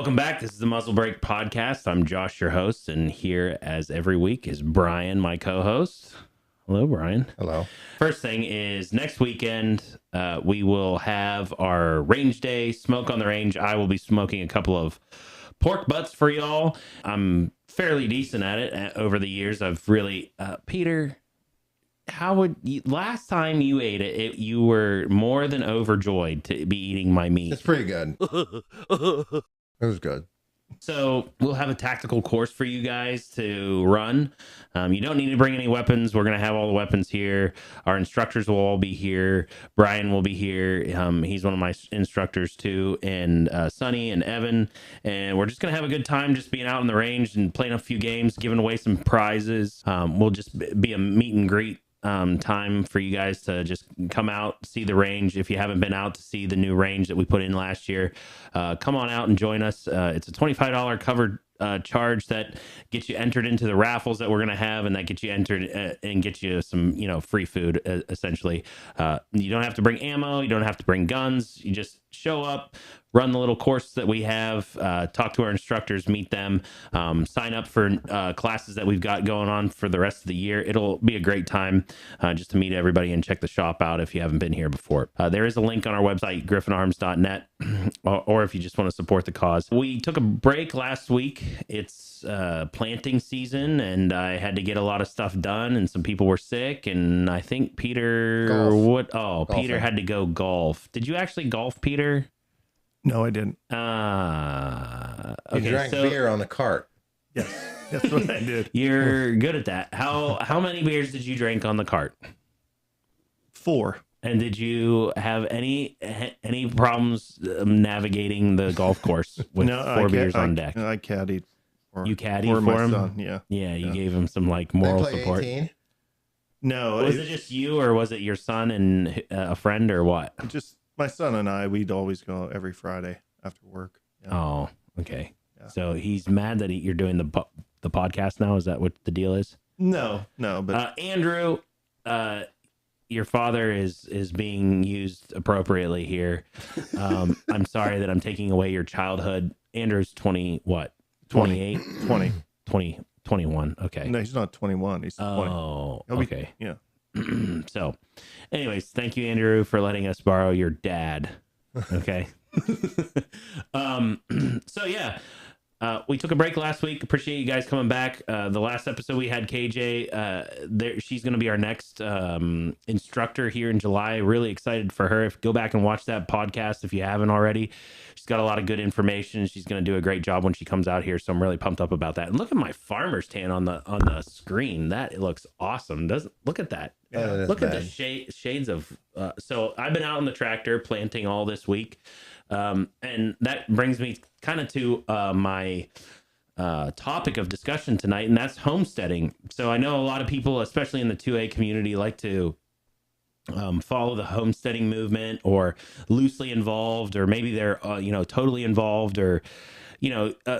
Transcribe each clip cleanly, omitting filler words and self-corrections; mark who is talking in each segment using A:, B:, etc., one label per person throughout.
A: Welcome back. This is the Muzzle Break Podcast. I'm Josh, your host, and here as every week is Brian, my co-host. Hello, Brian.
B: Hello.
A: First thing is next weekend, we will have our range day, smoke on the range. I will be smoking a couple of pork butts for y'all. I'm fairly decent at it over the years. I've really, Peter, how would you, last time you ate it, you were more than overjoyed to be eating my meat.
B: It's pretty good. It was good.
A: So we'll have a tactical course for you guys to run. You don't need to bring any weapons. We're going to have all the weapons here. Our instructors will all be here. Brian will be here. He's one of my instructors too. And Sonny and Evan. And we're just going to have a good time just being out in the range and playing a few games, giving away some prizes. We'll just be a meet and greet time for you guys to just come out, see the range. If you haven't been out to see the new range that we put in last year, come on out and join us. It's a $25 covered charge that gets you entered into the raffles that we're going to have, and that gets you entered and get you some, free food, essentially. You don't have to bring ammo. You don't have to bring guns. You just show up, run the little course that we have, talk to our instructors, meet them, sign up for classes that we've got going on for the rest of the year. It'll be a great time just to meet everybody and check the shop out if you haven't been here before. There is a link on our website, griffinarms.net, or if you just want to support the cause. We took a break last week. It's planting season, and I had to get a lot of stuff done, and some people were sick, and I think Peter... Peter had to go golf. Did you actually golf, Peter?
C: No, I didn't.
B: You drank beer on the cart.
C: Yes, that's what I did.
A: You're good at that. How many beers did you drink on the cart?
C: 4.
A: And did you have any problems navigating the golf course with 4 beers on deck?
C: I caddied.
A: You caddied for him?
C: Son. Yeah.
A: Yeah, you gave him some moral support.
B: 18?
C: No.
A: Was it just you, or was it your son and a friend, or what?
C: Just my son and I. We'd always go every Friday after work. Yeah.
A: Oh, okay.
C: Yeah.
A: So he's mad that you're doing the podcast now. Is that what the deal is?
C: No. But
A: Andrew, your father is being used appropriately here. I'm sorry that I'm taking away your childhood. Andrew's 20, what? 28? 20, 21. Okay.
C: No, he's not 21. He's 20.
A: Oh, okay.
C: Yeah.
A: So, anyways, thank you, Andrew, for letting us borrow your dad. Okay. So yeah, we took a break last week. Appreciate you guys coming back. The last episode we had KJ. She's going to be our next instructor here in July. Really excited for her. Go back and watch that podcast if you haven't already. She's got a lot of good information. She's going to do a great job when she comes out here. So I'm really pumped up about that. And look at my farmer's tan on the screen. That looks awesome. Look at that. Look at the shades of. So I've been out on the tractor planting all this week. And that brings me kind of to my topic of discussion tonight, and that's homesteading. So I know a lot of people, especially in the 2A community, like to follow the homesteading movement, or loosely involved, or maybe they're totally involved, or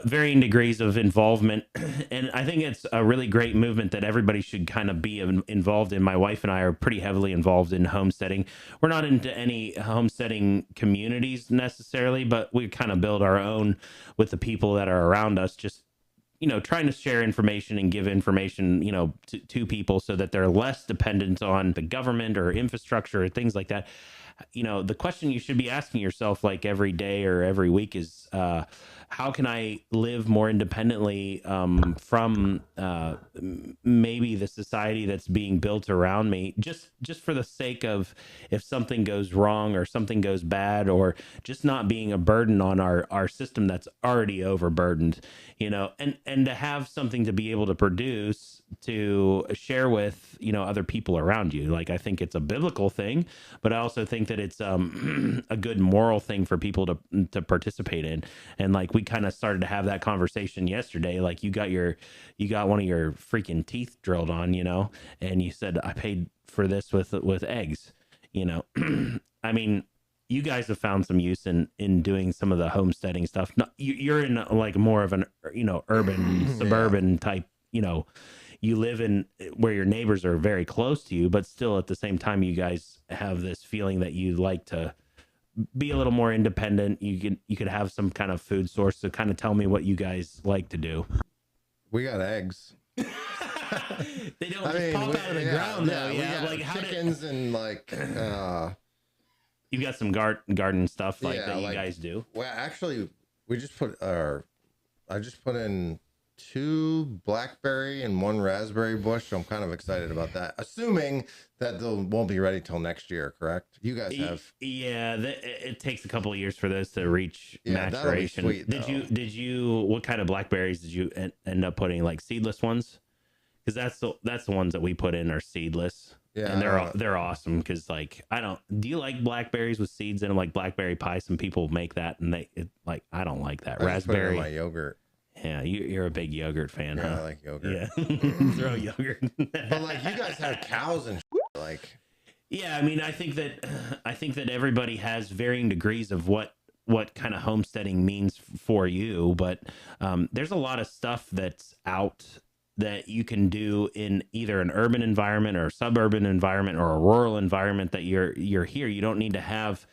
A: varying degrees of involvement. And I think it's a really great movement that everybody should kind of be involved in. My wife and I are pretty heavily involved in homesteading. We're not into any homesteading communities necessarily, but we kind of build our own with the people that are around us, just trying to share information and give information, to people so that they're less dependent on the government or infrastructure or things like that. The question you should be asking yourself every day or every week is, how can I live more independently from maybe the society that's being built around me, just for the sake of if something goes wrong or something goes bad, or just not being a burden on our system that's already overburdened, and to have something to be able to produce to share with other people around you. I think it's a biblical thing, but I also think that it's a good moral thing for people to participate in. And we kind of started to have that conversation yesterday. You got one of your freaking teeth drilled on, and you said, I paid for this with eggs, I mean, you guys have found some use in doing some of the homesteading stuff. You're in more of an, urban, suburban type, you live in where your neighbors are very close to you, but still at the same time, you guys have this feeling that you like to be a little more independent. You could have some kind of food source to kind of tell me what you guys like to do.
B: We got eggs.
A: They don't just pop out of the ground though. Yeah,
B: like chickens and like
A: you've got some garden stuff like that you guys do.
B: Well, actually, we just put I just put in 2 blackberry and 1 raspberry bush, so I'm kind of excited about that. Assuming that they won't be ready till next year, correct? You guys have?
A: Yeah, it takes a couple of years for those to reach maturation.
B: Sweet,
A: did you? What kind of blackberries did you end up putting? Like seedless ones? Because that's the ones that we put in are seedless. Yeah, and they're awesome. Because like do you like blackberries with seeds in them, like blackberry pie? Some people make that, and I don't like that.
B: I
A: Raspberry.
B: Put it in my yogurt.
A: Yeah, you're a big yogurt fan, huh?
B: I like yogurt.
A: Yeah, throw yogurt.
B: But like you guys have cows and like.
A: Yeah, I mean, I think that everybody has varying degrees of what kind of homesteading means for you, but there's a lot of stuff that's out that you can do in either an urban environment or a suburban environment or a rural environment that you're here. You don't need to have,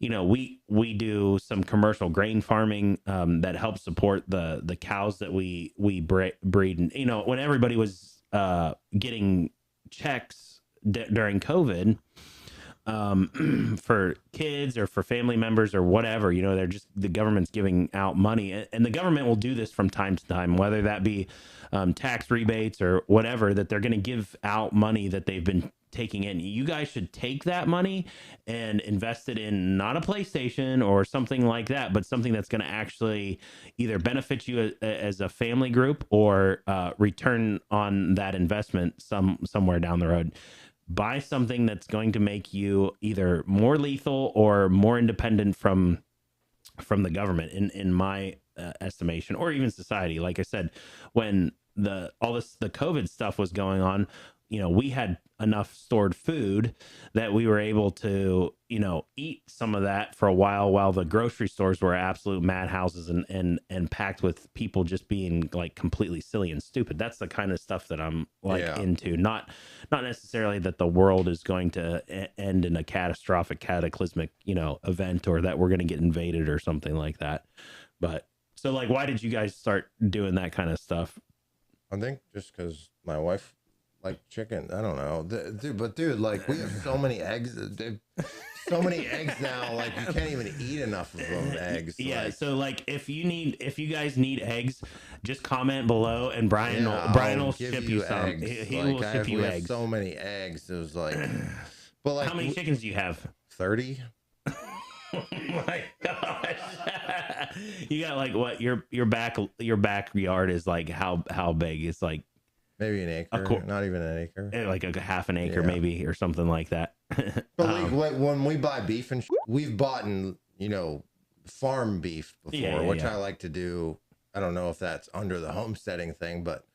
A: we do some commercial grain farming that helps support the cows that we breed. And, when everybody was getting checks during COVID for kids or for family members or whatever, the government's giving out money, and the government will do this from time to time, whether that be tax rebates or whatever, that they're going to give out money that they've been taking in. You guys should take that money and invest it in not a PlayStation or something like that, but something that's going to actually either benefit you as a family group or return on that investment somewhere down the road. Buy something that's going to make you either more lethal or more independent from the government, in my estimation, or even society. Like I said, when the COVID stuff was going on, we had enough stored food that we were able to, eat some of that for a while the grocery stores were absolute madhouses and packed with people just being like completely silly and stupid. That's the kind of stuff that I'm into. Not necessarily that the world is going to end in a cataclysmic, event, or that we're going to get invaded or something like that. But so like, why did you guys start doing that kind of stuff?
B: I think just because my wife liked chicken. I don't know, dude, like we have so many eggs. So many eggs now, like you can't even eat enough of those eggs.
A: Yeah, so like if you guys need eggs, just comment below, and Brian will ship you some.
B: Eggs.
A: He will ship you eggs.
B: So many eggs. It was like, but like,
A: how many chickens do you have?
B: 30.
A: Oh my gosh! You got like what? Your backyard is like how big? It's like
B: maybe an acre, not even an acre.
A: Like a half an acre, maybe, or something like that.
B: But like when we buy beef and we've bought farm beef before, which I like to do. I don't know if that's under the homesteading thing, but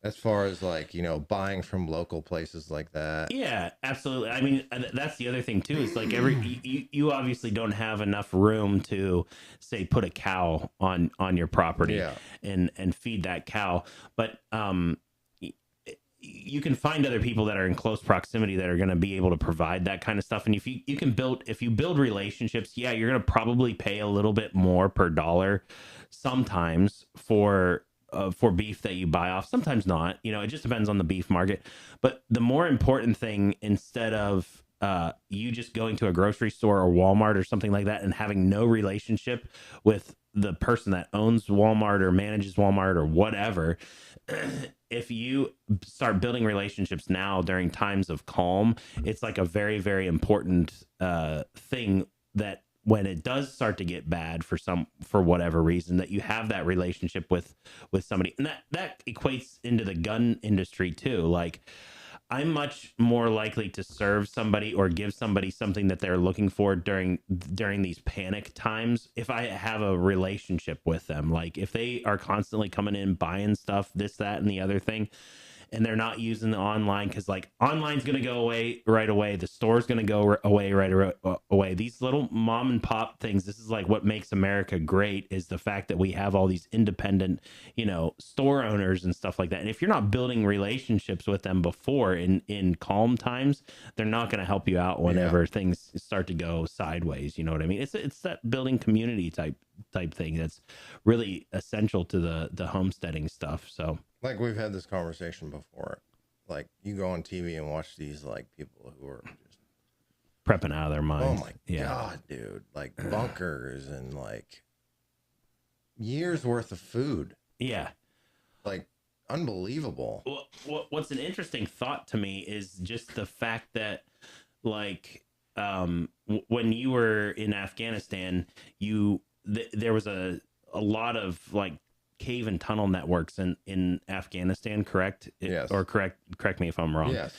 B: as far as like, buying from local places like that.
A: Yeah, absolutely. I mean, that's the other thing too, is like you obviously don't have enough room to say, put a cow on your property and feed that cow. But, you can find other people that are in close proximity that are going to be able to provide that kind of stuff. And if you build relationships, you're going to probably pay a little bit more per dollar sometimes for beef that you buy off. Sometimes not, it just depends on the beef market. But the more important thing, instead of you just going to a grocery store or Walmart or something like that and having no relationship with the person that owns Walmart or manages Walmart or whatever, if you start building relationships now during times of calm, it's like a very, very important thing, that when it does start to get bad for whatever reason, that you have that relationship with somebody. And that equates into the gun industry too. Like, I'm much more likely to serve somebody or give somebody something that they're looking for during these panic times if I have a relationship with them. Like, if they are constantly coming in buying stuff, this, that, and the other thing, and they're not using the online because like online's going to go away right away. The store's going to go away away. These little mom and pop things, this is like what makes America great, is the fact that we have all these independent, store owners and stuff like that. And if you're not building relationships with them before in calm times, they're not going to help you out whenever things start to go sideways. You know what I mean? It's that building community type thing that's really essential to the homesteading stuff. So
B: like we've had this conversation before, like you go on TV and watch these like people who are just
A: prepping out of their minds.
B: Oh my God, dude, like bunkers and like years worth of food.
A: Yeah.
B: Like unbelievable.
A: What's an interesting thought to me is just the fact that like when you were in Afghanistan, there was a lot of like cave and tunnel networks in Afghanistan, correct?
B: Yes.
A: Or correct me if I'm wrong.
B: Yes.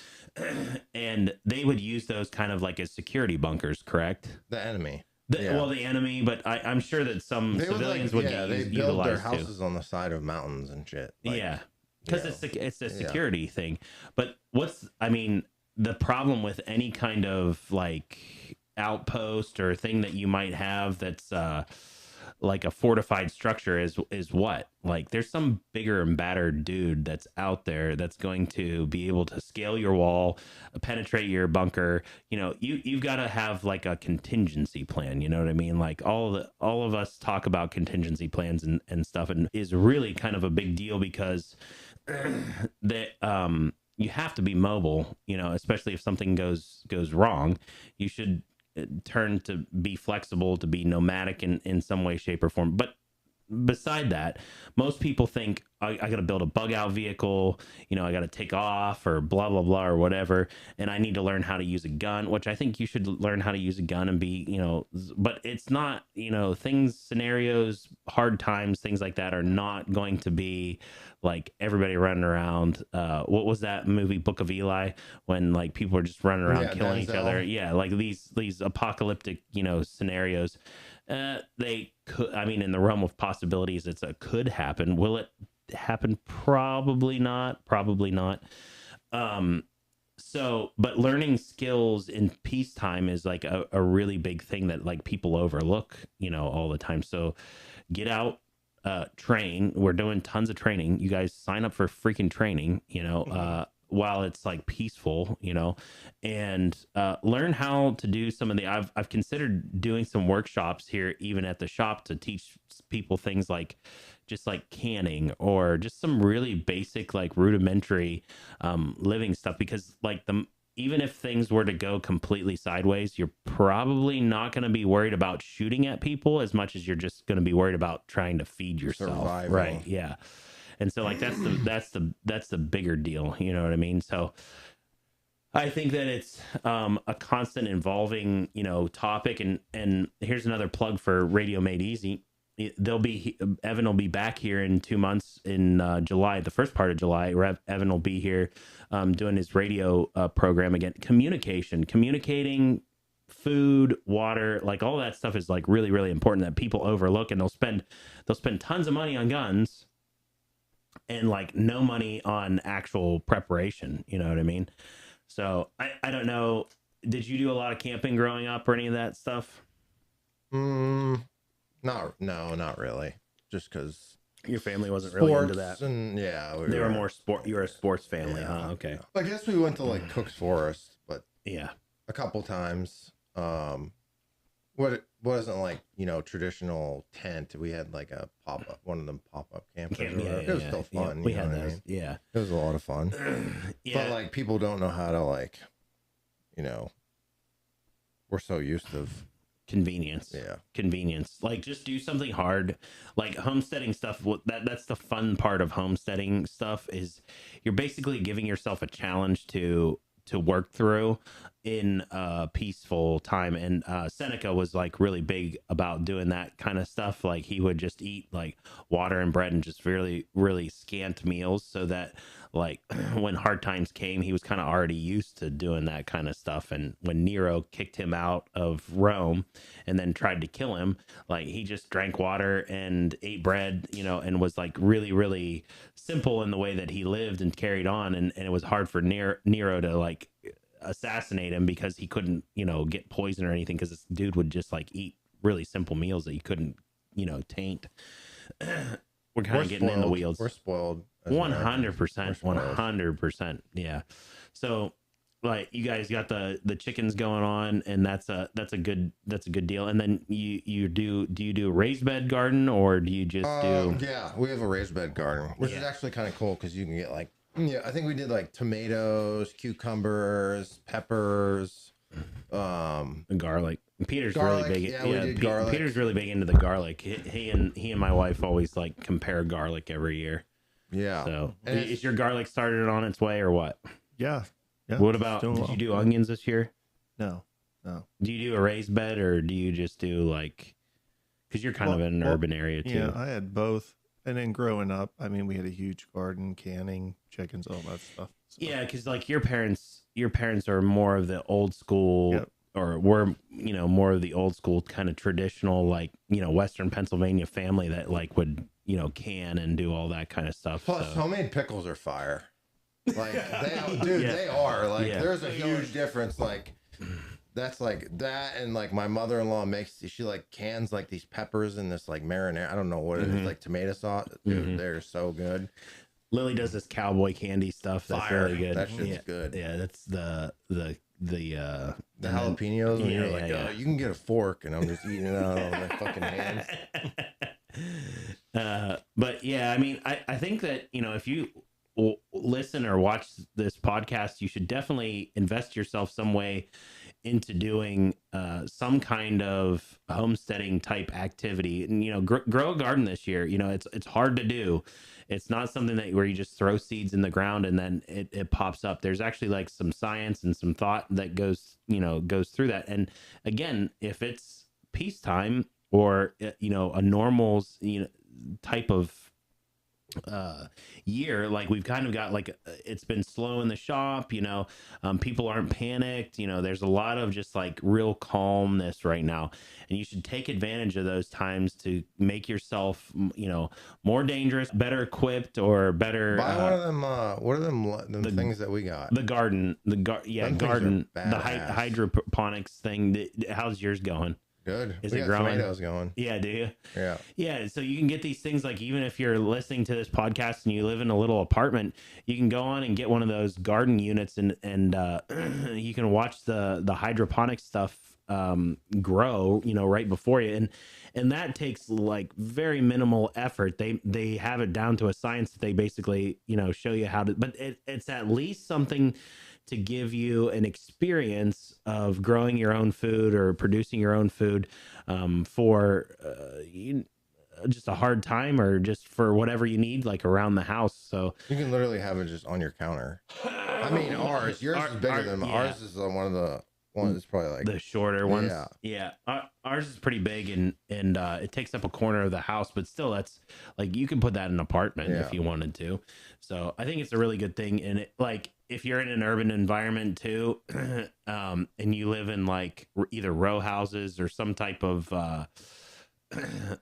A: And they would use those kind of like as security bunkers, correct?
B: The enemy.
A: Well, the enemy, but I'm sure that some civilians would
B: they build their houses on the side of mountains and shit. Like,
A: because it's a security thing. But the problem with any kind of like outpost or thing that you might have that's like a fortified structure is what? Like there's some bigger and battered dude that's out there that's going to be able to scale your wall, penetrate your bunker. You've got to have like a contingency plan. You know what I mean? Like all of us talk about contingency plans and stuff, and is really kind of a big deal because that you have to be mobile, especially if something goes wrong. You should turn to be flexible, to be nomadic in some way, shape, or form. But beside that, most people think I got to build a bug out vehicle, I got to take off or blah, blah, blah, or whatever. And I need to learn how to use a gun, which I think you should learn how to use a gun and be, but it's not, scenarios, hard times, things like that are not going to be like everybody running around. What was that movie, Book of Eli, when like people are just running around killing each other? Yeah. Like these apocalyptic, scenarios. They could, in the realm of possibilities, it's a could happen. Will it happen? Probably not. But learning skills in peacetime is like a really big thing that like people overlook, all the time. So get out, train. We're doing tons of training. You guys sign up for freaking training, while it's like peaceful, and learn how to do some of the, I've considered doing some workshops here, even at the shop, to teach people things like just like canning or just some really basic, like rudimentary living stuff, because like even if things were to go completely sideways, you're probably not going to be worried about shooting at people as much as you're just going to be worried about trying to feed yourself.
B: Survival.
A: Right. Yeah. And so like that's the bigger deal, you know what I mean? So I think that it's a constant evolving, topic, and here's another plug for Radio Made Easy. Evan will be back here in 2 months in July, the first part of July. Evan will be here doing his radio program again. Communicating food, water, like all that stuff is like really, really important that people overlook, and they'll spend tons of money on guns and like no money on actual preparation. You know what I mean? So I don't know. Did you do a lot of camping growing up or any of that stuff?
B: Not really. Just because
A: your family wasn't really into that.
B: And
A: they were more sport. You were a sports family, huh? Okay.
B: I guess we went to like Cook's Forest, but
A: yeah,
B: a couple times. What it wasn't like, traditional tent. We had like a pop-up, one of them pop-up campers. It was still fun.
A: We had those. Yeah.
B: It was a lot of fun. But like people don't know how to like, we're so used to
A: convenience. Like just do something hard, like homesteading stuff. That's the fun part of homesteading stuff, is you're basically giving yourself a challenge to work through. in a peaceful time. And Seneca was like really big about doing that kind of stuff. Like he would just eat like water and bread and just really, really scant meals, so that like when hard times came, he was kind of already used to doing that kind of stuff. And when Nero kicked him out of Rome and then tried to kill him, like he just drank water and ate bread, you know, and was like really, really simple in the way that he lived and carried on. And it was hard for Nero to like assassinate him, because he couldn't, you know, get poison or anything, because this dude would just like eat really simple meals that you couldn't, you know, taint. We're kind of getting in the wheels.
B: We're spoiled.
A: 100%. 100%. Yeah. So like you guys got the chickens going on, and that's a good deal. And then you do you do a raised bed garden, or do you just do?
B: Yeah, we have a raised bed garden, which is actually kind of cool, because you can get like, I think we did like tomatoes, cucumbers, peppers,
A: garlic. Peter's
B: garlic,
A: really big.
B: Yeah, we did garlic.
A: Peter's really big into the garlic. He and my wife always like compare garlic every year.
B: Yeah.
A: So is your garlic started on its way or what?
C: Yeah.
A: What about, did you do onions this year?
C: No.
A: Do you do a raised bed, or do you just do like, because you're kind of in an urban area too?
C: Yeah, I had both. And then growing up, I mean, we had a huge garden, canning, chickens, all that stuff. So.
A: Yeah, because like your parents are more of the old school, yep. Or were, you know, more of the old school kind of traditional, like, you know, Western Pennsylvania family that like would, you know, can and do all that kind of stuff.
B: Plus, homemade pickles are fire. Like they are like, there's a huge difference. Like that's like that, and like my mother-in-law she like cans like these peppers in this like marinara. I don't know what it is, like tomato sauce. Dude, they're so good.
A: Lily does this cowboy candy stuff. That's really good.
B: That shit's good.
A: Yeah, that's the
B: jalapenos. And you're like, oh, you can get a fork, and I'm just eating it out of my fucking hands.
A: But yeah, I mean, I think that, you know, if you listen or watch this podcast, you should definitely invest yourself some way into doing some kind of homesteading type activity. And, you know, grow a garden this year. You know, it's hard to do. It's not something that where you just throw seeds in the ground and then it pops up. There's actually like some science and some thought that goes through that. And again, if it's peacetime or, you know, a normal, you know, type of year, like we've kind of got like, it's been slow in the shop, you know, people aren't panicked, you know, there's a lot of just like real calmness right now, and you should take advantage of those times to make yourself, you know, more dangerous, better equipped, or better
B: buy one of them what are them things that we got,
A: the garden, garden, the hydroponics thing. How's yours going?
B: Good.
A: Is it growing?
B: Tomatoes going.
A: Yeah, do you?
B: Yeah.
A: Yeah, so you can get these things, like even if you're listening to this podcast and you live in a little apartment, you can go on and get one of those garden units, and you can watch the hydroponic stuff grow, you know, right before you, and that takes like very minimal effort. They have it down to a science that they basically, you know, show you how to, but it's at least something to give you an experience of growing your own food or producing your own food for just a hard time, or just for whatever you need, like around the house. So
B: you can literally have it just on your counter. I mean, yours is bigger than ours. Is one of the ones that's probably like
A: the shorter ones. Yeah. Ours is pretty big, and it takes up a corner of the house, but still, that's like, you can put that in an apartment if you wanted to. So I think it's a really good thing. And it, like, if you're in an urban environment too, and you live in like either row houses or some type of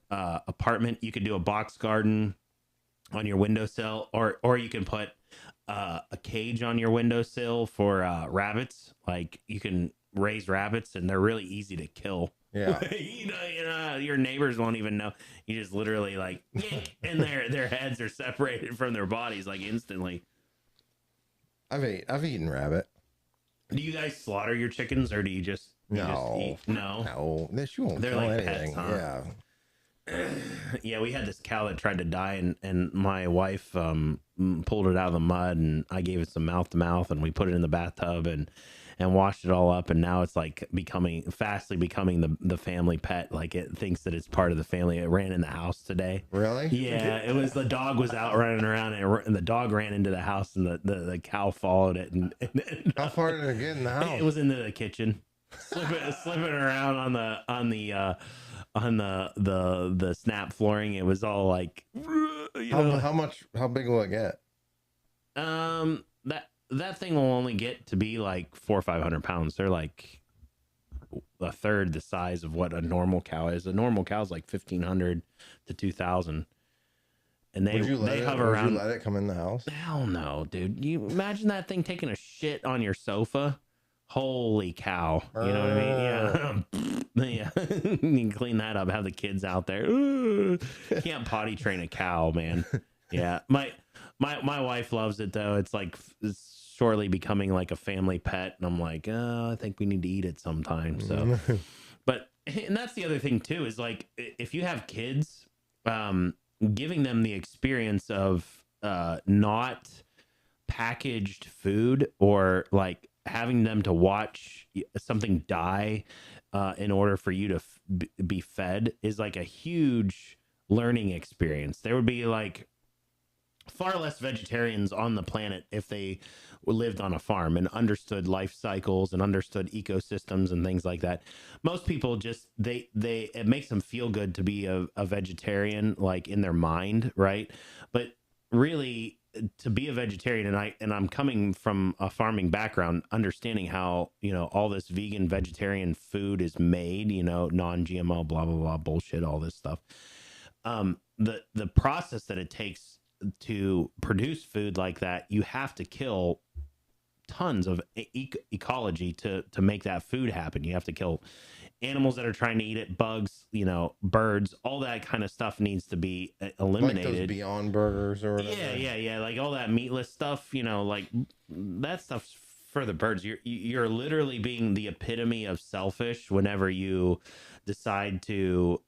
A: apartment, you could do a box garden on your windowsill, or you can put a cage on your windowsill for rabbits. Like, you can raise rabbits, and they're really easy to kill.
B: Yeah.
A: you know, your neighbors won't even know. You just literally like, and their heads are separated from their bodies like instantly.
B: I've eaten rabbit.
A: Do you guys slaughter your chickens, or do you just eat?
B: No. She won't.
A: They're
B: kill
A: like
B: anything.
A: pets, huh? Yeah. Yeah, we had this cow that tried to die, and my wife pulled it out of the mud, and I gave it some mouth to mouth, and we put it in the bathtub, and and washed it all up, and now it's like fastly becoming the family pet. Like it thinks that it's part of the family. It ran in the house today.
B: Really?
A: Yeah, it was, the dog was out running around, and the dog ran into the house, and the cow followed it, and
B: How far did it get in the house?
A: it was into the kitchen, slipping around on the snap flooring. It was all like,
B: how big will it get?
A: That thing will only get to be like 400 or 500 pounds. They're like a third the size of what a normal cow is. A normal cow is like 1,500 to 2,000. And they hover around.
B: Would you let it come in the house?
A: Hell no, dude. You imagine that thing taking a shit on your sofa? Holy cow. You know what I mean? Yeah. Yeah. You can clean that up, have the kids out there. Ooh. Can't potty train a cow, man. Yeah. My wife loves it though. It's like it's shortly becoming like a family pet, and I'm like, oh, I think we need to eat it sometime. So but and that's the other thing too, is like if you have kids, giving them the experience of not packaged food, or like having them to watch something die in order for you to be fed, is like a huge learning experience. There would be like far less vegetarians on the planet if they lived on a farm and understood life cycles and understood ecosystems and things like that. Most people just it makes them feel good to be a vegetarian, like in their mind, right? But really, to be a vegetarian, and I'm coming from a farming background, understanding how, you know, all this vegan vegetarian food is made, you know, non-GMO, blah blah blah bullshit, all this stuff. The process that it takes to produce food like that, you have to kill tons of ecology to make that food happen. You have to kill animals that are trying to eat it, bugs, you know, birds, all that kind of stuff needs to be eliminated.
B: Like those Beyond Burgers or whatever.
A: Yeah. Like all that meatless stuff, you know, like that stuff's for the birds. You're literally being the epitome of selfish whenever you decide to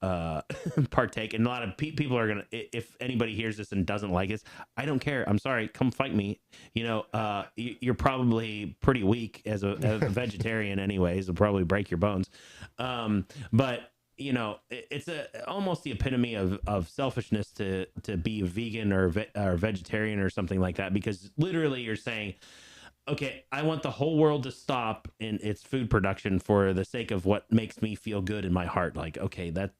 A: partake. And a lot of people are gonna, if anybody hears this and doesn't like it, I don't care, I'm sorry, come fight me. You know, you're probably pretty weak as a vegetarian anyways. It'll probably break your bones. But you know, it's almost the epitome of selfishness to be vegan or vegetarian or something like that, because literally you're saying, okay, I want the whole world to stop in its food production for the sake of what makes me feel good in my heart. Like, okay, that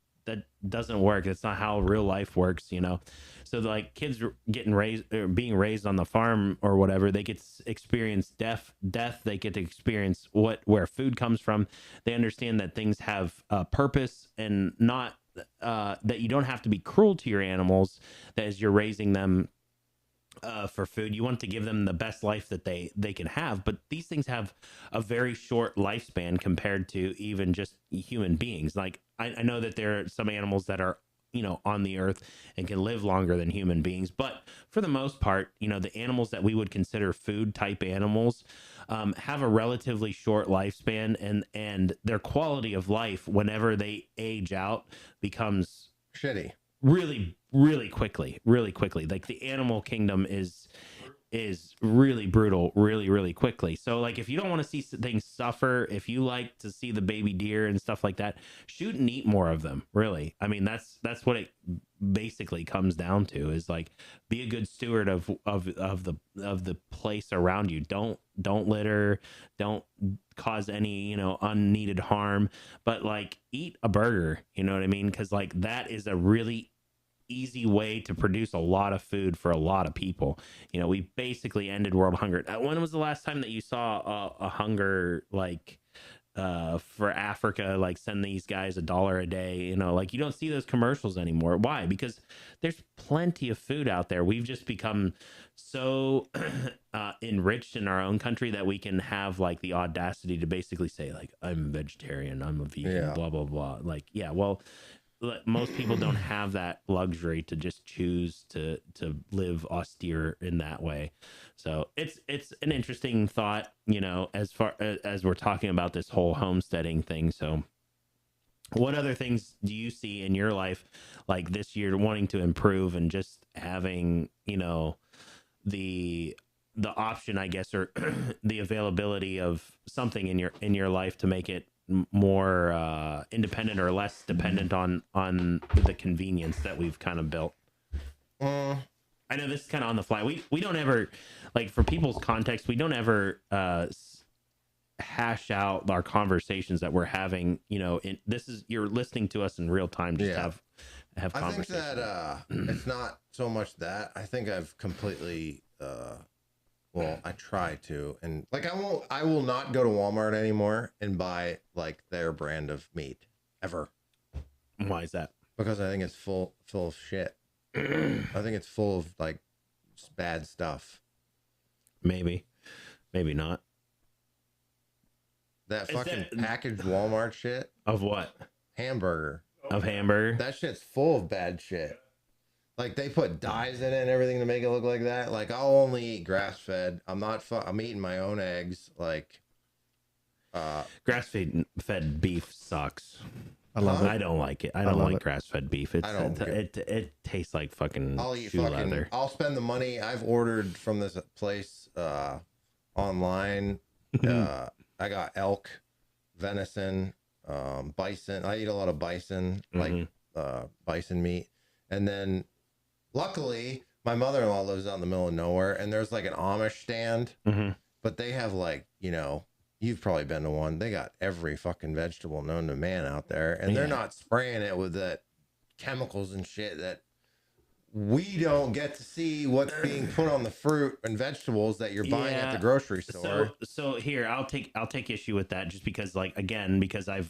A: doesn't work. That's not how real life works, you know? So like kids getting raised or being raised on the farm or whatever, they get to experience death. They get to experience where food comes from. They understand that things have a purpose, and not that you don't have to be cruel to your animals as you're raising them for food. You want to give them the best life that they can have, but these things have a very short lifespan compared to even just human beings. Like I know that there are some animals that are, you know, on the earth and can live longer than human beings, but for the most part, you know, the animals that we would consider food type animals have a relatively short lifespan, and their quality of life whenever they age out becomes
B: shitty
A: really quickly. Like the animal kingdom is really brutal really quickly. So like if you don't want to see things suffer, if you like to see the baby deer and stuff like that, shoot and eat more of them. Really, I mean, that's what it basically comes down to, is like be a good steward of the place around you. Don't litter, don't cause any, you know, unneeded harm, but like eat a burger, you know what I mean? Because like that is a really easy way to produce a lot of food for a lot of people. You know, we basically ended world hunger. When was the last time that you saw a hunger like for Africa, like send these guys $1 a day? You know, like you don't see those commercials anymore. Why? Because there's plenty of food out there. We've just become so enriched in our own country that we can have like the audacity to basically say like, I'm a vegetarian, I'm a vegan, blah blah blah. Like, yeah, well, most people don't have that luxury to just choose to live austere in that way. So it's an interesting thought, you know, as far as we're talking about this whole homesteading thing. So what other things do you see in your life like this year wanting to improve, and just having, you know, the the option, I guess, or the availability of something in your life to make it more independent or less dependent on the convenience that we've kind of built. I know this is kind of on the fly. We don't ever, like, for people's context, we don't ever hash out our conversations that we're having. You know, this is, you're listening to us in real time. Just have conversations.
B: I think that it's not so much that. I think I've completely well, I try to, and like I will not go to Walmart anymore and buy like their brand of meat ever.
A: Why is that?
B: Because I think it's full of shit. I think it's full of like bad stuff.
A: Maybe not.
B: That fucking packaged Walmart shit.
A: Of what?
B: Hamburger.
A: Of hamburger?
B: That shit's full of bad shit. Like they put dyes in it and everything to make it look like that. Like I'll only eat grass fed. I'm eating my own eggs. Like
A: grass fed beef sucks.
C: I love it.
A: I don't like it. I don't like grass fed beef. It tastes like fucking leather.
B: I'll spend the money. I've ordered from this place online. I got elk, venison, bison. I eat a lot of bison, like bison meat. And then luckily my mother-in-law lives out in the middle of nowhere and there's like an Amish stand, but they have like, you know, you've probably been to one. They got every fucking vegetable known to man out there, and they're not spraying it with that chemicals and shit that we don't get to see what's being put on the fruit and vegetables that you're buying at the grocery store.
A: So here, I'll take issue with that just because, like, again, because I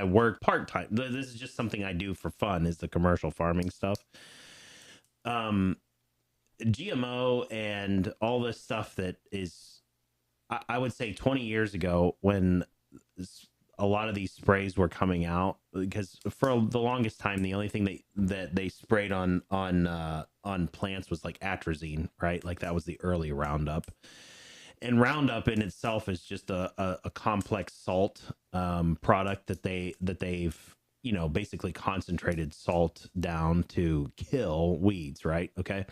A: work part-time. This is just something I do for fun, is the commercial farming stuff. GMO and all this stuff that is, I would say 20 years ago when a lot of these sprays were coming out, because for the longest time, the only thing that they sprayed on plants was like atrazine, right? Like that was the early Roundup. And Roundup in itself is just a complex salt product that they've, you know, basically concentrated salt down to kill weeds, right? Okay.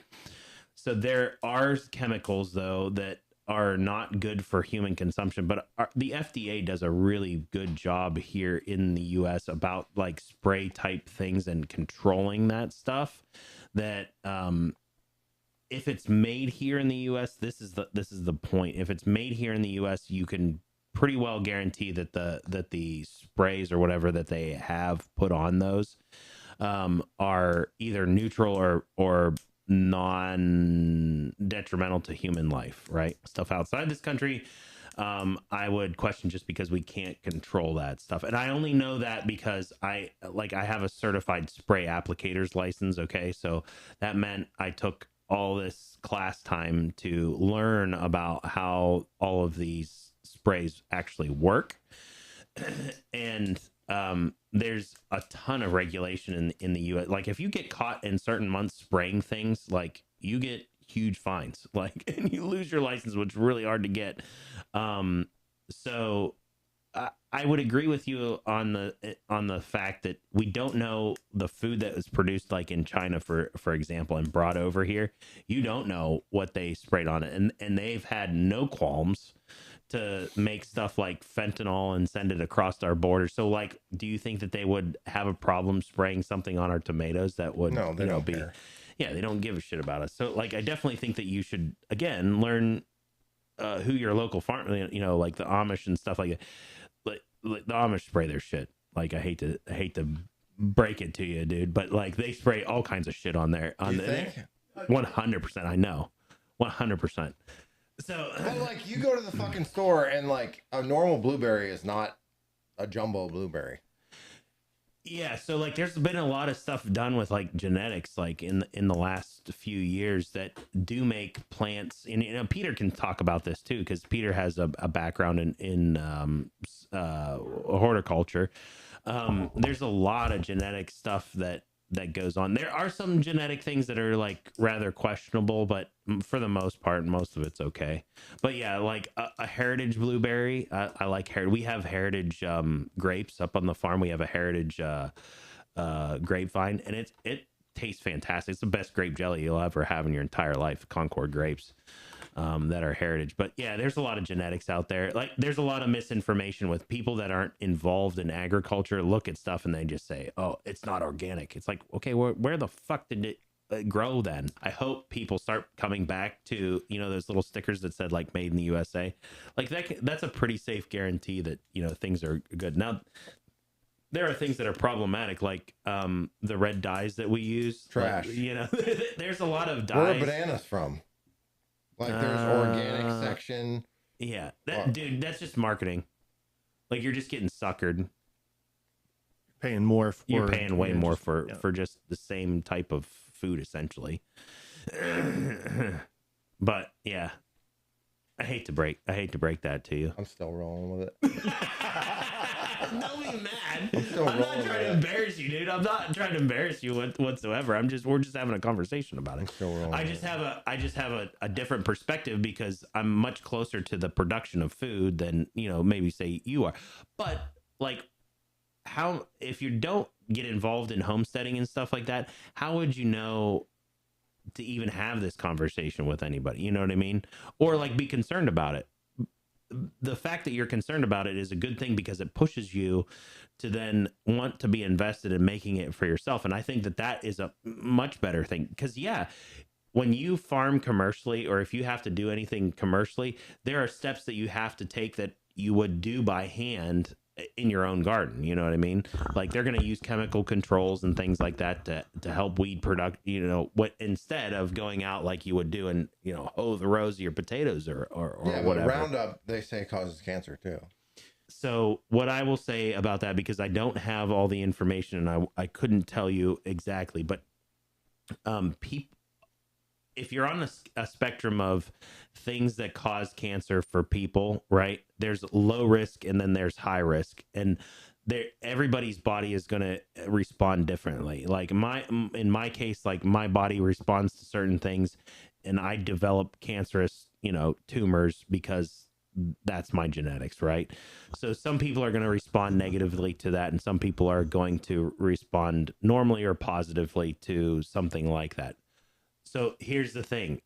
A: So there are chemicals though that are not good for human consumption, but the FDA does a really good job here in the US about like spray type things and controlling that stuff. That if it's made here in the US, this is the point. If it's made here in the US, you can pretty well guarantee that the sprays or whatever that they have put on those are either neutral or non-detrimental to human life, right? Stuff outside this country, I would question, just because we can't control that stuff. And I only know that because I have a certified spray applicators license. Okay, so that meant I took all this class time to learn about how all of these sprays actually work. And there's a ton of regulation in the US. Like if you get caught in certain months spraying things, like you get huge fines, like, and you lose your license, which is really hard to get. So I would agree with you on the fact that we don't know the food that was produced like in China, for example, and brought over here. You don't know what they sprayed on it, and they've had no qualms to make stuff like fentanyl and send it across our border. So like, do you think that they would have a problem spraying something on our tomatoes that would,
B: no, they don't care.
A: Yeah, they don't give a shit about us. So like, I definitely think that you should, again, learn who your local farm, you know, like the Amish and stuff like that. Like the Amish spray their shit. Like I hate to break it to you, dude, but like they spray all kinds of shit on there. 100%. I know, 100%. So,
B: but like you go to the fucking store and like a normal blueberry is not a jumbo blueberry.
A: Yeah, so like there's been a lot of stuff done with like genetics, like in the last few years, that do make plants. And you know, Peter can talk about this too, because Peter has a background in horticulture. There's a lot of genetic stuff that goes on. There are some genetic things that are like rather questionable, but for the most part, most of it's okay. But yeah, like a heritage blueberry, I like we have heritage grapes up on the farm. We have a heritage grapevine, and it tastes fantastic. It's the best grape jelly you'll ever have in your entire life, Concord grapes. that are heritage. But yeah, there's a lot of genetics out there. Like there's a lot of misinformation with people that aren't involved in agriculture. Look at stuff and they just say, "Oh, it's not organic." It's like, okay, where the fuck did it grow then? I hope people start coming back to, you know, those little stickers that said like "Made in the USA." Like that's a pretty safe guarantee that, you know, things are good. Now, there are things that are problematic, like the red dyes that we use.
B: Trash.
A: Like, you know, there's a lot of dyes.
B: Where are bananas from? Like there's organic section.
A: Yeah, dude, that's just marketing. Like you're just getting suckered.
C: Paying more for,
A: you're paying way more for just the same type of food, essentially. But yeah, I hate to break that to you.
B: I'm still rolling with it.
A: Don't be mad.
B: I'm
A: not trying to embarrass you, dude. I'm not trying to embarrass you whatsoever. we're just having a conversation about it. I just have a different perspective because I'm much closer to the production of food than, you know, maybe say you are. But like, how, if you don't get involved in homesteading and stuff like that, how would you know to even have this conversation with anybody? You know what I mean? Or like be concerned about it. The fact that you're concerned about it is a good thing because it pushes you to then want to be invested in making it for yourself. And I think that is a much better thing because, yeah, when you farm commercially or if you have to do anything commercially, there are steps that you have to take that you would do by hand in your own garden. You know what I mean? Like they're going to use chemical controls and things like that to help weed product, you know, what, instead of going out like you would do and, you know, hoe the rows of your potatoes or whatever.
B: Roundup, they say, causes cancer too.
A: So what I will say about that, because I don't have all the information and I couldn't tell you exactly, but if you're on a spectrum of things that cause cancer for people, right? There's low risk and then there's high risk, and everybody's body is going to respond differently. Like in my case, like my body responds to certain things, and I develop cancerous, you know, tumors because that's my genetics, right? So some people are going to respond negatively to that, and some people are going to respond normally or positively to something like that. So here's the thing.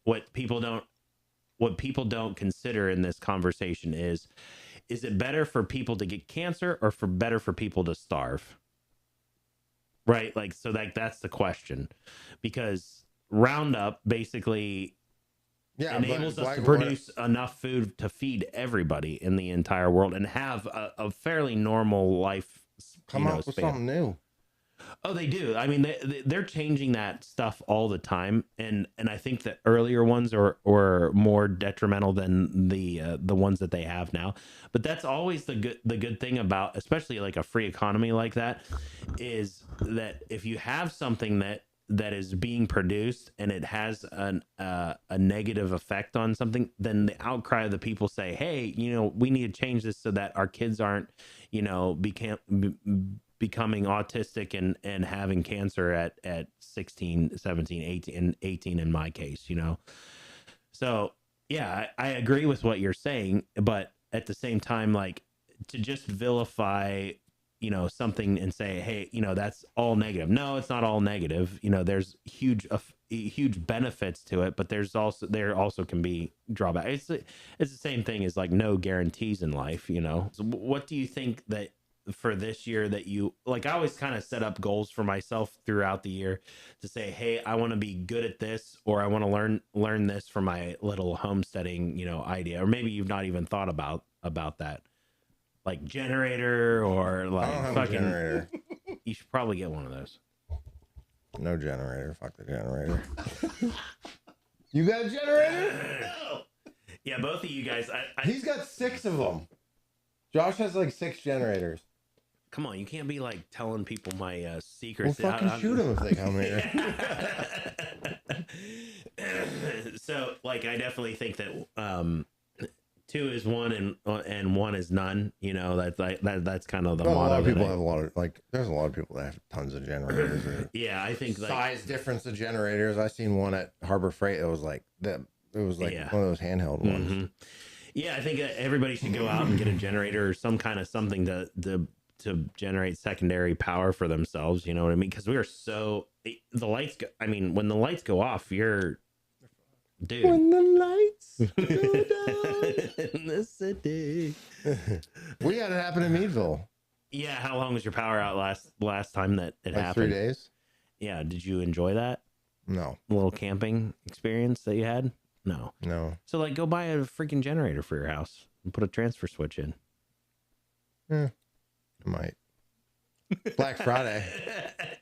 A: What people don't consider in this conversation is it better for people to get cancer or better for people to starve? Right? Like, so that's the question, because Roundup basically enables us to produce enough food to feed everybody in the entire world and have a fairly normal life.
B: Come up with something new.
A: Oh, they do. I mean, they're changing that stuff all the time, and I think the earlier ones were more detrimental than the ones that they have now. But that's always the good thing about, especially like a free economy like that, is that if you have something that is being produced and it has a negative effect on something, then the outcry of the people say, hey, you know, we need to change this so that our kids aren't, you know, becoming autistic and having cancer at 16, 17, 18 in my case, you know? So yeah, I agree with what you're saying, but at the same time, like, to just vilify, you know, something and say, hey, you know, that's all negative. No, it's not all negative. You know, there's huge benefits to it, but there also can be drawbacks. It's the same thing as like no guarantees in life, you know? So what do you think that for this year that you like? I always kind of set up goals for myself throughout the year to say, hey, I want to be good at this, or I want to learn this for my little homesteading, you know, idea. Or maybe you've not even thought about that, like generator or like fucking
B: generator.
A: You should probably get one of those.
B: No generator. Fuck the generator. You got a generator?
A: No. Yeah, both of you guys.
B: He's got 6 of them. Josh has like 6 generators.
A: Come on, you can't be like telling people my secrets.
B: We'll fucking shoot them if they come
A: here. So, like, I definitely think that 2 is 1 and 1 is none. You know, that's kind of the motto.
B: A lot of people have a lot of, like, there's a lot of people that have tons of generators.
A: Yeah, I think
B: size difference of generators. I seen one at Harbor Freight. It was like one of those handheld ones.
A: Mm-hmm. Yeah, I think everybody should go out and get a generator or some kind of something to generate secondary power for themselves. You know what I mean? Because we are the lights. I mean, when the lights go off, you're Dude.
B: When the lights go down
A: in the city.
B: We had it happen in Meadville.
A: Yeah, how long was your power out last time that it
B: Like
A: happened?
B: 3 days.
A: Yeah, did you enjoy that?
B: No.
A: A little camping experience that you had? No. So like go buy a freaking generator for your house and put a transfer switch in.
B: I might. Black Friday.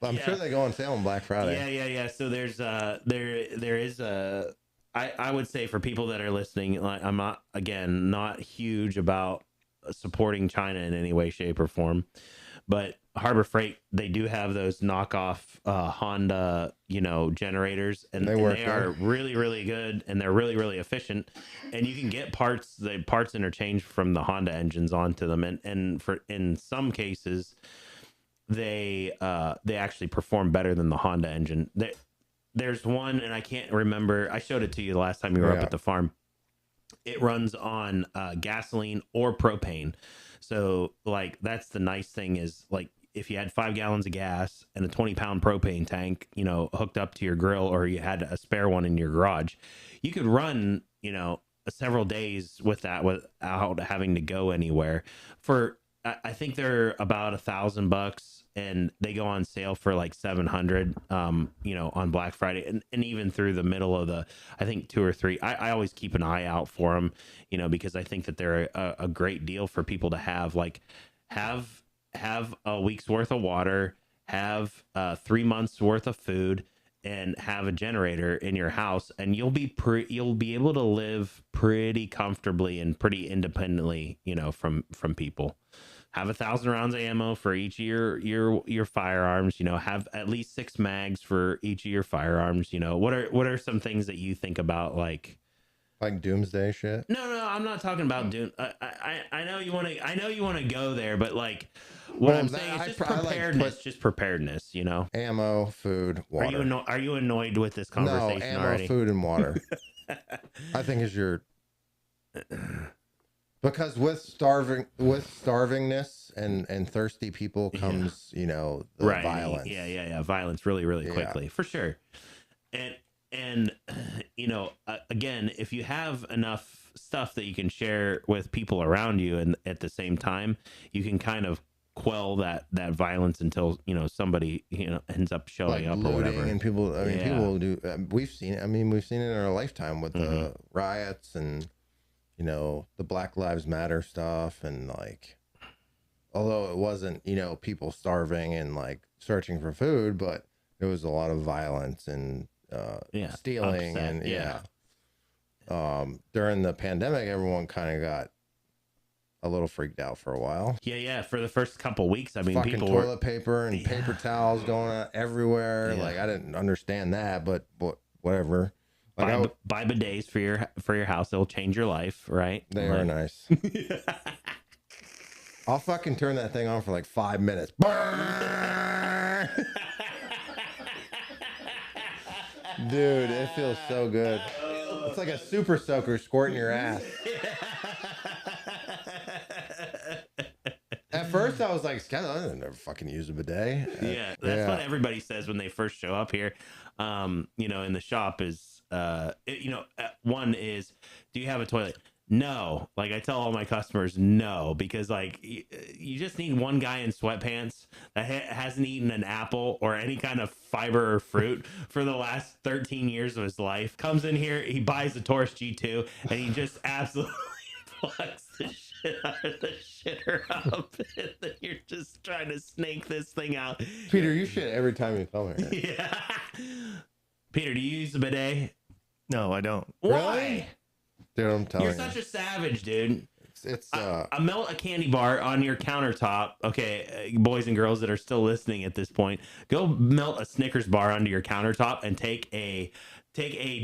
B: I'm sure they go on sale on Black Friday.
A: Yeah. So there's there is a I would say for people that are listening, like I'm not huge about supporting China in any way, shape, or form, but Harbor Freight, they do have those knockoff Honda, generators, and they are really, really good, and they're really, really efficient, and you can get parts interchange from the Honda engines onto them, and for in some cases, they actually perform better than the Honda engine. There's one, and I can't remember. I showed it to you the last time you were up at the farm. It runs on gasoline or propane. So like, that's the nice thing is like, if you had 5 gallons of gas and a 20-pound propane tank, hooked up to your grill, or you had a spare one in your garage, you could run, several days with that without having to go anywhere. I think they're about $1,000, and they go on sale for like 700, on Black Friday, and even through the middle of I think 2 or 3. I always keep an eye out for them, because I think that they're a great deal for people to have. Like, have a week's worth of water, have 3 months worth of food, and have a generator in your house, and you'll be able to live pretty comfortably and pretty independently, from people. Have 1,000 rounds of ammo for each of your firearms. Have at least 6 mags for each of your firearms. What are some things that you think about, like
B: doomsday shit?
A: No, I'm not talking about doom. I know you want to go there, but like what I'm saying is just preparedness. Just preparedness.
B: Ammo, food, water.
A: Are you annoyed with this conversation?
B: No, ammo,
A: already?
B: Food, and water. I think is your. Because with starvingness and thirsty people comes, the violence.
A: Yeah. Violence really, really quickly, for sure. And again, if you have enough stuff that you can share with people around you, and at the same time, you can kind of quell that violence until, somebody, ends up showing up or whatever.
B: And people, people do, we've seen it. We've seen it in our lifetime with the riots and, the Black Lives Matter stuff, and like, although it wasn't, people starving and like searching for food, but there was a lot of violence and stealing, upset, and during the pandemic, everyone kind of got a little freaked out for a while.
A: Yeah. For the first couple weeks,
B: fucking
A: people
B: toilet paper and paper towels going out everywhere. Like, I didn't understand that, but whatever. Like,
A: buy bidets for your house. It'll change your life, right?
B: They are nice. I'll fucking turn that thing on for like 5 minutes. Dude, it feels so good. It's like a super soaker squirting your ass. At first, I was like, I never fucking use a bidet.
A: That's what everybody says when they first show up here. In the shop is, one is, do you have a toilet? No. Like, I tell all my customers no, because like you just need one guy in sweatpants that hasn't eaten an apple or any kind of fiber or fruit for the last 13 years of his life. Comes in here, he buys a Taurus G2, and he just absolutely plucks the shit out of the shitter up, and then you're just trying to snake this thing out.
B: Peter, you shit every time you come here.
A: Yeah. Peter, do you use the bidet?
C: No, I don't.
A: Why?
B: Really? Dude, I'm telling you.
A: You're such a savage, dude.
B: I
A: melt a candy bar on your countertop. Okay, boys and girls that are still listening at this point, go melt a Snickers bar onto your countertop and take a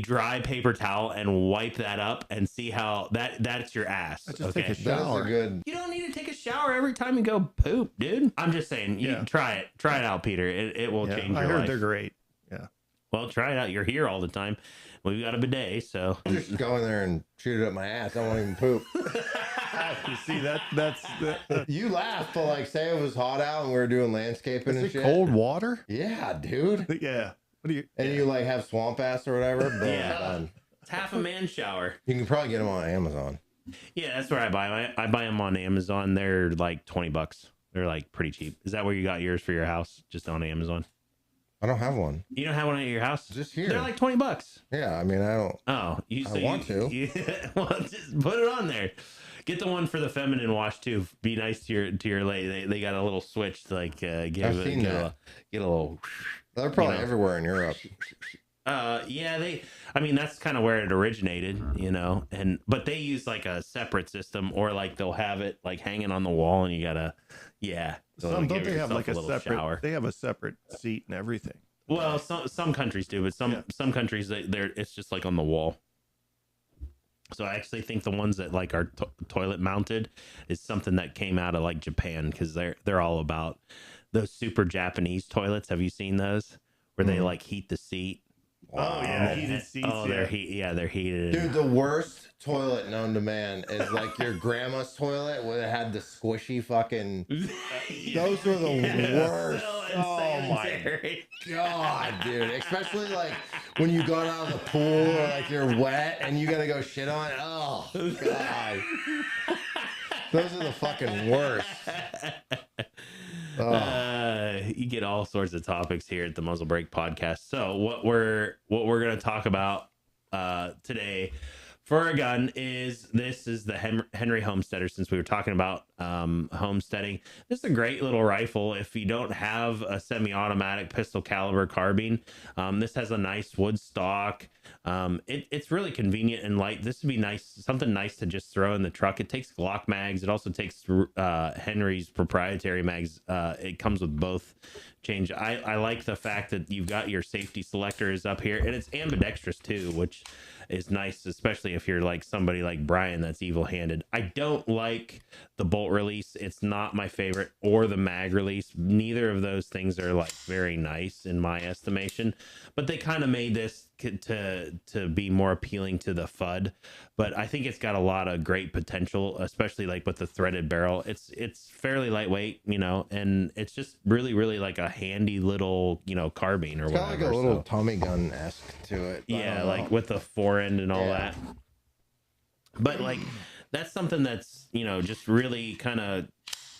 A: dry paper towel and wipe that up and see how that's your ass.
C: Just take a shower.
B: Good.
A: You don't need to take a shower every time you go poop, dude. I'm just saying, you try it out, Peter. It will change your life.
C: I heard they're great. Yeah.
A: Well, try it out. You're here all the time. We've got a bidet, so
B: just go in there and shoot it up my ass. I won't even poop.
C: You see that's
B: you laugh, but like, say it was hot out and we were doing landscaping and shit.
C: Cold water?
B: Yeah, dude.
C: Yeah. What do you?
B: And you like have swamp ass or whatever. Boom,
A: yeah.
B: done.
A: half a man shower.
B: You can probably get them on Amazon.
A: Yeah, that's where I buy them. I buy them on Amazon. They're like $20. They're like pretty cheap. Is that where you got yours for your house? Just on Amazon?
B: I don't have one.
A: You don't have one at your house?
B: Just here.
A: They're like $20.
B: Yeah, I mean, I don't.
A: Oh,
B: I want to.
A: Well, just put it on there. Get the one for the feminine wash too. Be nice to your lady. They got a little switch to like get a little.
B: They're probably everywhere in Europe.
A: Yeah, I mean, that's kind of where it originated, but they use like a separate system, or like they'll have it like hanging on the wall and you gotta,
C: don't they have like a separate
A: shower.
C: They have a separate seat and everything.
A: Well, some countries do, but some countries they're it's just like on the wall. So I actually think the ones that like are toilet mounted is something that came out of like Japan, because they're all about those super Japanese toilets. Have you seen those where they like heat the seat?
C: Oh yeah, heated seats.
A: Oh, they're heated.
B: Dude, the worst toilet known to man is like your grandma's toilet where it had the squishy fucking. Those were the worst. Oh my god, dude! Especially like when you got out of the pool or like you're wet and you gotta go shit on it. Oh god, those are the fucking worst.
A: You get all sorts of topics here at the Muzzle Break podcast. So what we're going to talk about today for a gun is the Henry Homesteader. Since we were talking about homesteading, this is a great little rifle if you don't have a semi-automatic pistol caliber carbine. This has a nice wood stock. It's really convenient and light. This would be nice, something nice to just throw in the truck. It takes Glock mags. It also takes Henry's proprietary mags. It comes with both change. I like the fact that you've got your safety selector is up here, and it's ambidextrous too, which is nice, especially if you're like somebody like Brian that's evil-handed. I don't like the bolt release. It's not my favorite, or the mag release. Neither of those things are like very nice in my estimation, but they kind of made this to be more appealing to the FUD. But I think it's got a lot of great potential, especially like with the threaded barrel. It's fairly lightweight, and it's just really, really like a handy little, carbine or
B: it's
A: whatever.
B: Got like a little Tommy gun-esque to it.
A: Yeah, like with the forend and all that. But like that's something that's, just really kind of,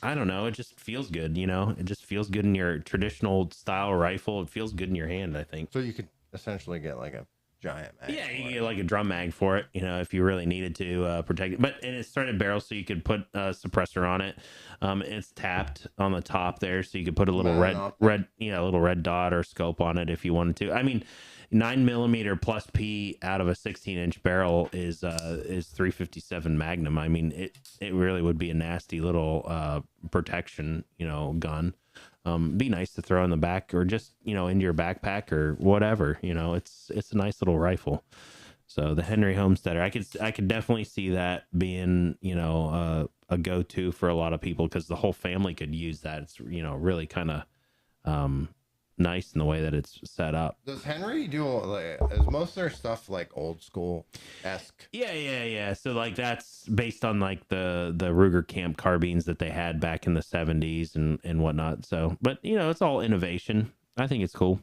A: I don't know, it just feels good, it just feels good in your traditional style rifle. It feels good in your hand, I think.
B: So you could essentially get like a giant mag.
A: Yeah, you can get like a drum mag for it, if you really needed to protect it. And it's threaded barrel, so you could put a suppressor on it. It's tapped on the top there, so you could put a little little red dot or scope on it if you wanted to. I mean, 9mm plus P out of a 16-inch barrel is 357 Magnum. I mean, it really would be a nasty little protection, gun. Be nice to throw in the back, or just into your backpack or whatever. It's a nice little rifle. So the Henry Homesteader, I could definitely see that being a go-to for a lot of people, because the whole family could use that. It's really kind of nice in the way that it's set up.
B: Does Henry do is most of their stuff like old school esque?
A: Yeah. So like that's based on like the Ruger Camp carbines that they had back in the 70s and whatnot. So, but it's all innovation. I think it's cool.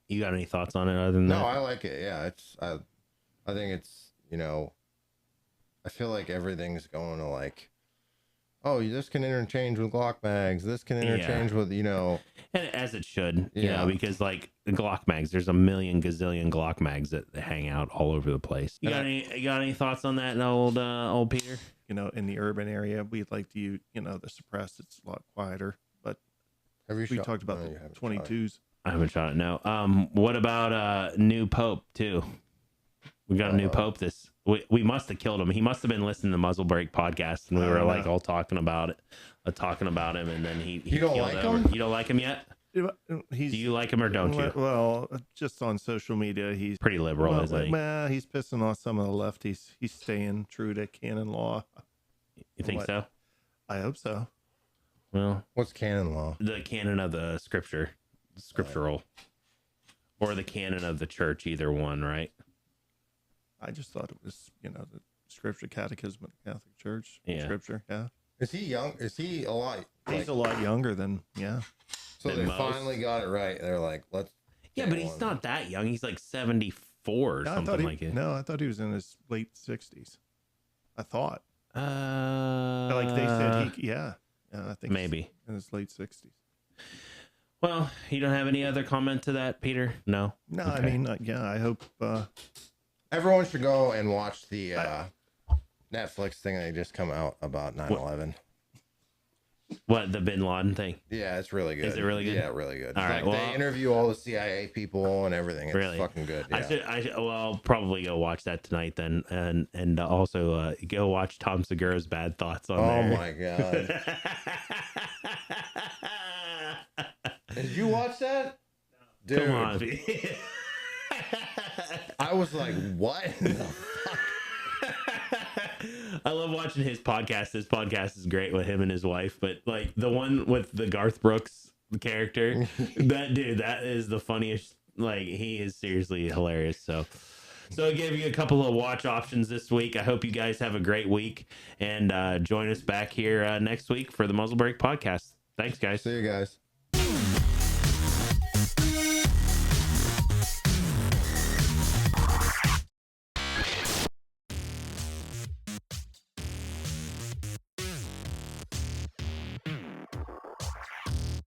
A: You got any thoughts on it other than that?
B: No, I like it. Yeah, I think it's I feel like everything's going to like, oh, this can interchange with Glock mags. This can interchange with,
A: And as it should, because like the Glock mags, there's a million gazillion Glock mags that hang out all over the place. You got any thoughts on that, old Peter?
C: In the urban area, we'd like to use, the suppressed. It's a lot quieter, but we talked about the 22s.
A: I haven't shot it. No. What about new Pope too? We got a new Pope. We must have killed him. He must have been listening to the Muzzle Break podcast, and we were like all talking about him, and then he
B: you don't like him?
A: You don't like him yet? Do you like him or don't you?
C: Well, just on social media, he's
A: pretty liberal, isn't he?
C: Well, he's pissing off some of the lefties. He's staying true to canon law.
A: You think so?
C: I hope so.
A: Well,
B: what's canon law?
A: The canon of the scriptural, or the canon of the church, either one, right?
C: I just thought it was, the scripture catechism of the Catholic Church.
A: Yeah.
C: Scripture, yeah.
B: Is he young? Is he a lot?
C: He's a lot younger than, So
B: they finally got it right. They're like, let's.
A: Yeah, but he's not that young. He's like 74 or something like it.
C: No, I thought he was in his late 60s. I thought.
A: Like
C: they said yeah, I think
A: maybe
C: in his late 60s.
A: Well, you don't have any other comment to that, Peter? No.
C: No,
A: Okay.
C: I mean, yeah, I hope
B: everyone should go and watch the Netflix thing that just come out about 9/11.
A: What, the Bin Laden thing?
B: Yeah, it's really good.
A: Is it really good?
B: Yeah, really good.
A: All right, well,
B: they interview all the CIA people and everything. It's
A: really
B: fucking good. Yeah.
A: I'll probably go watch that tonight then, and also go watch Tom Segura's Bad Thoughts on there.
B: Oh my god! Did you watch that? Dude,
A: come on.
B: I was like, what in the fuck?
A: I love watching his podcast. His podcast is great with him and his wife, but like the one with the Garth Brooks character, that is the funniest. Like, he is seriously hilarious. So I gave you a couple of watch options this week. I hope you guys have a great week, and join us back here next week for the Muzzle Break podcast. Thanks, guys.
B: See you guys.